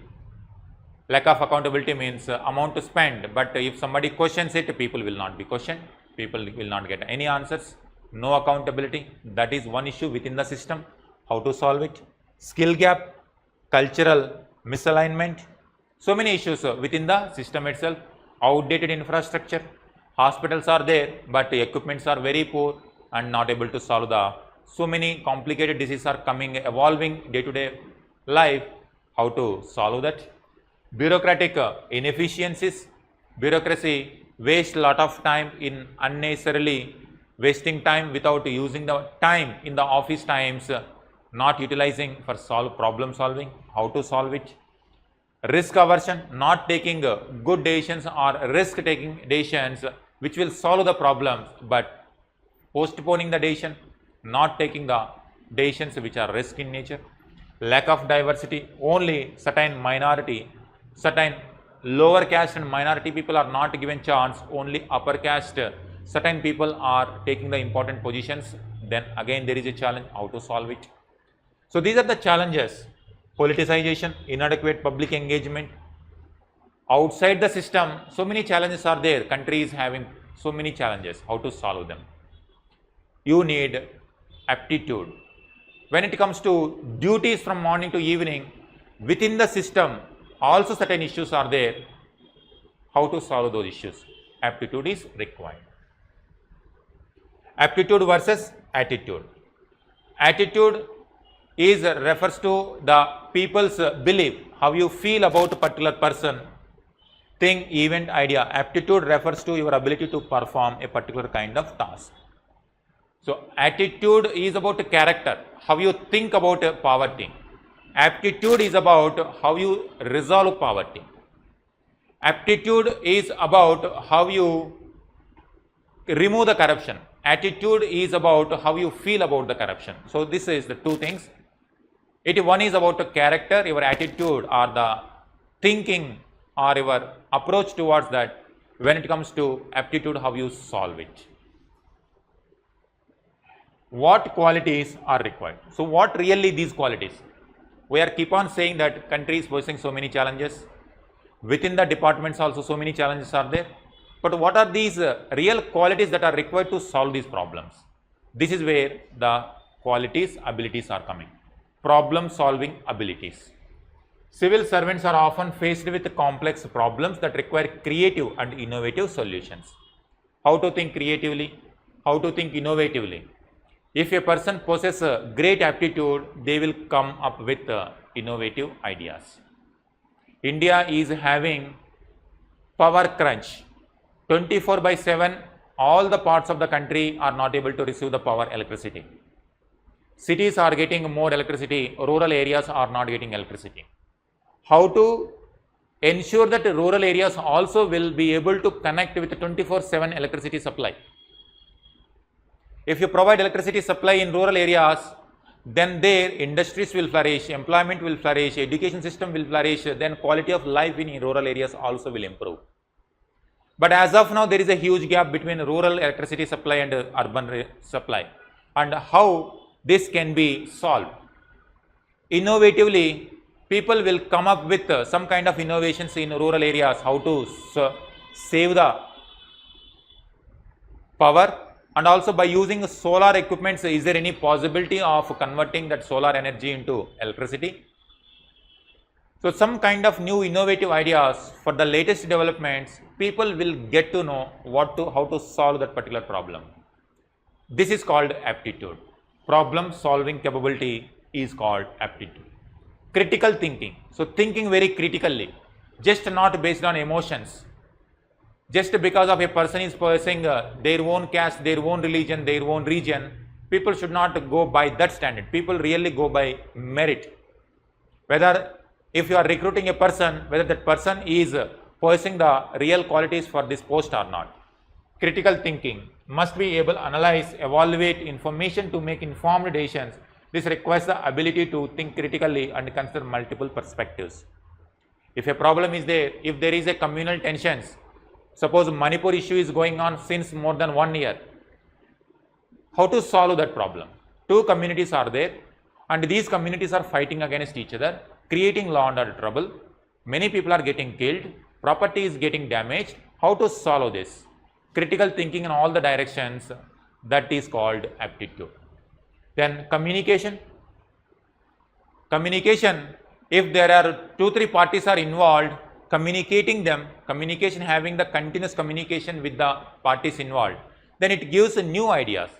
Lack of accountability means amount to spend, but if somebody questions it, people will not be questioned. People will not get any answers. No accountability. That is one issue within the system. How to solve it? Skill gap, cultural misalignment. So many issues within the system itself. Outdated infrastructure. Hospitals are there, but the equipments are very poor and not able to solve the so many complicated diseases are coming, evolving day to day life. How to solve that? Bureaucratic inefficiencies. Bureaucracy wastes a lot of time in unnecessarily wasting time without using the time in the office times, not utilizing for problem solving. How to solve it? Risk aversion, not taking good decisions or risk taking decisions which will solve the problems, but postponing the decision, not taking the decisions which are risk in nature. Lack of diversity, only certain minority, certain lower caste and minority people are not given chance, only upper caste, certain people are taking the important positions. Then again there is a challenge. How to solve it? So these are the challenges. Politicization, inadequate public engagement. Outside the system, so many challenges are there. Country is having so many challenges. How to solve them? You need aptitude. When it comes to duties from morning to evening, within the system, also certain issues are there. How to solve those issues? Aptitude is required. Aptitude versus attitude. Attitude is refers to the people's belief, how you feel about a particular person, thing, event, idea. Aptitude refers to your ability to perform a particular kind of task. So attitude is about character, how you think about poverty. Aptitude is about how you resolve poverty. Aptitude is about how you remove the corruption. Attitude is about how you feel about the corruption. So this is the two things. One is about the character, your attitude or the thinking or your approach towards that. When it comes to aptitude, how you solve it. What qualities are required? So what really these qualities? We are keep on saying that country is facing so many challenges. Within the departments also so many challenges are there. But what are these real qualities that are required to solve these problems? This is where the qualities, abilities are coming. Problem solving abilities. Civil servants are often faced with complex problems that require creative and innovative solutions. How to think creatively? How to think innovatively? If a person possesses great aptitude, they will come up with innovative ideas. India is having power crunch. 24/7 all the parts of the country are not able to receive the power electricity. Cities are getting more electricity, rural areas are not getting electricity. How to ensure that rural areas also will be able to connect with 24/7 electricity supply? If you provide electricity supply in rural areas, then there industries will flourish, employment will flourish, education system will flourish, then quality of life in rural areas also will improve. But as of now, there is a huge gap between rural electricity supply and urban supply. And how this can be solved? Innovatively, people will come up with some kind of innovations in rural areas, how to save the power, and also by using solar equipments, is there any possibility of converting that solar energy into electricity? So some kind of new innovative ideas for the latest developments, people will get to know how to solve that particular problem. This is called aptitude. Problem solving capability is called aptitude. Critical thinking. So thinking very critically, just not based on emotions. Just because of a person is pursuing their own caste, their own religion, their own region, people should not go by that standard. People really go by merit. Whether if you are recruiting a person, whether that person is pursuing the real qualities for this post or not. Critical thinking must be able to analyze, evaluate information to make informed decisions. This requires the ability to think critically and consider multiple perspectives. If a problem is there, if there is a communal tensions, suppose Manipur issue is going on since more than 1 year, how to solve that problem? Two communities are there and these communities are fighting against each other, creating law and order trouble. Many people are getting killed, property is getting damaged. How to solve this? Critical thinking in all the directions, that is called aptitude. Then communication. Communication, if there are 2-3 parties are involved, communicating them, communication having the continuous communication with the parties involved, then it gives new ideas.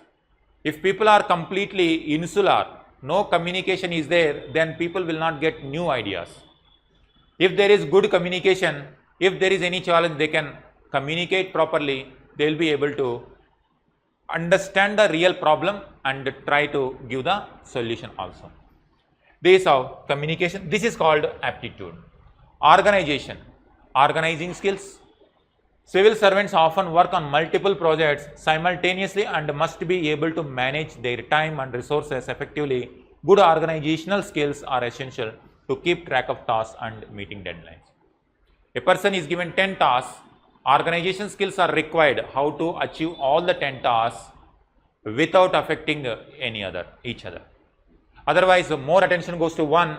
If people are completely insular, no communication is there, then people will not get new ideas. If there is good communication, if there is any challenge, they can communicate properly, they will be able to understand the real problem and try to give the solution also. This is how communication, this is called aptitude. Organization, organizing skills. Civil servants often work on multiple projects simultaneously and must be able to manage their time and resources effectively. Good organizational skills are essential to keep track of tasks and meeting deadlines. A person is given 10 tasks, organization skills are required how to achieve all the 10 tasks without affecting each other. Otherwise, more attention goes to one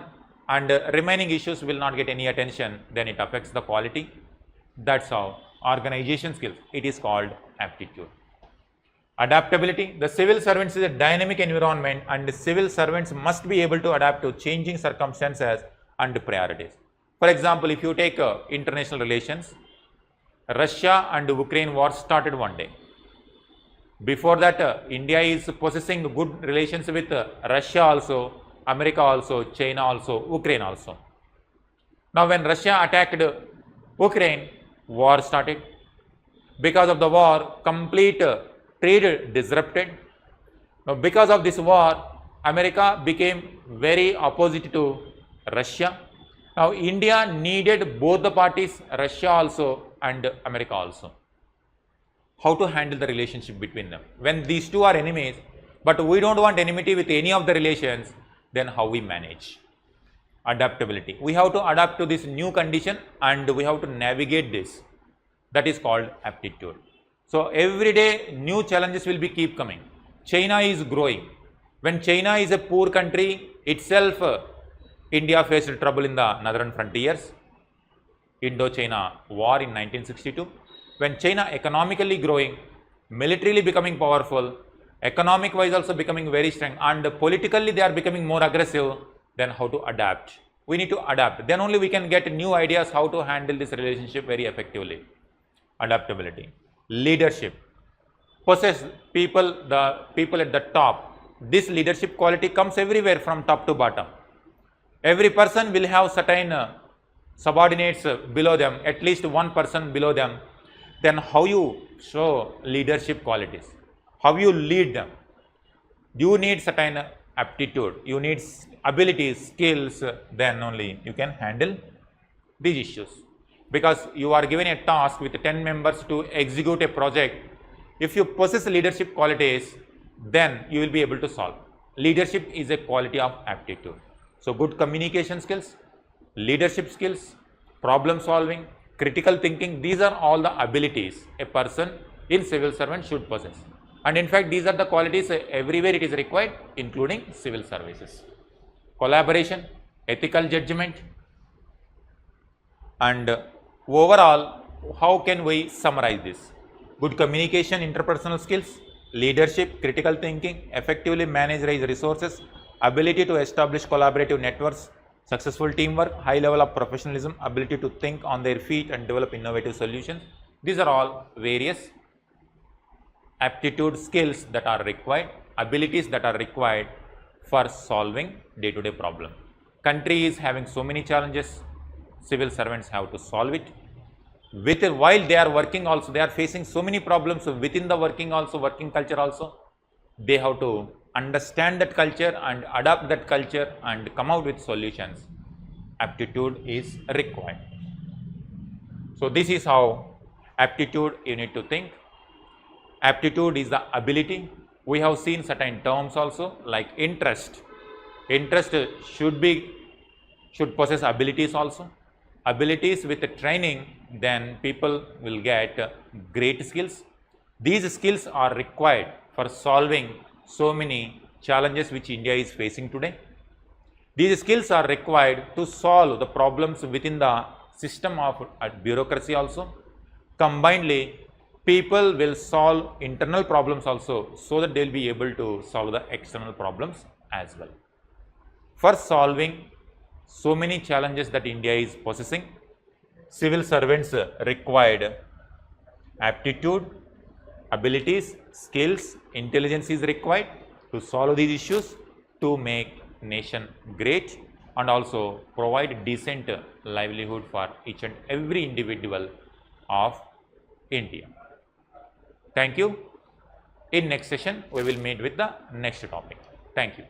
and remaining issues will not get any attention, then it affects the quality. That's how organization skills, it is called aptitude. Adaptability, the civil servants is a dynamic environment and civil servants must be able to adapt to changing circumstances and priorities. For example, if you take international relations, Russia and Ukraine war started one day. Before that, India is possessing good relations with Russia also, America also, China also, Ukraine also. Now when Russia attacked Ukraine, war started. Because of the war, complete trade disrupted. Now because of this war, America became very opposite to Russia. Now India needed both the parties, Russia also and America also. How to handle the relationship between them? When these two are enemies, but we don't want enmity with any of the relations, then how we manage? Adaptability. We have to adapt to this new condition and we have to navigate this. That is called aptitude. So every day new challenges will be keep coming. China is growing. When China is a poor country itself, India faced trouble in the northern frontiers. Indo-China war in 1962. When China economically growing, militarily becoming powerful, economic wise also becoming very strong, and politically they are becoming more aggressive, then how to adapt? We need to adapt. Then only we can get new ideas how to handle this relationship very effectively. Adaptability. Leadership. Possess people, the people at the top. This leadership quality comes everywhere from top to bottom. Every person will have certain subordinates below them, at least one person below them. Then how you show leadership qualities. How you lead them? You need certain aptitude, you need abilities, skills, then only you can handle these issues. Because you are given a task with 10 members to execute a project. If you possess leadership qualities, then you will be able to solve. Leadership is a quality of aptitude. So good communication skills, leadership skills, problem solving, critical thinking, these are all the abilities a person in civil servant should possess. And in fact, these are the qualities everywhere it is required, including civil services. Collaboration, ethical judgment, and overall, how can we summarize this? Good communication, interpersonal skills, leadership, critical thinking, effectively manage resources, ability to establish collaborative networks, successful teamwork, high level of professionalism, ability to think on their feet and develop innovative solutions. These are all various aptitude skills that are required, abilities that are required for solving day-to-day problem. Country is having so many challenges, civil servants have to solve it. While they are working also, they are facing so many problems within the working culture also. They have to understand that culture and adapt that culture and come out with solutions. Aptitude is required. So this is how aptitude you need to think. Aptitude is the ability. We have seen certain terms also like interest. Interest should possess abilities also. Abilities with the training, then people will get great skills. These skills are required for solving so many challenges which India is facing today. These skills are required to solve the problems within the system of bureaucracy also. Combinedly, people will solve internal problems also, so that they will be able to solve the external problems as well. For solving so many challenges that India is possessing, civil servants required aptitude, abilities, skills, intelligence is required to solve these issues, to make nation great and also provide decent livelihood for each and every individual of India. Thank you. In next session, we will meet with the next topic. Thank you.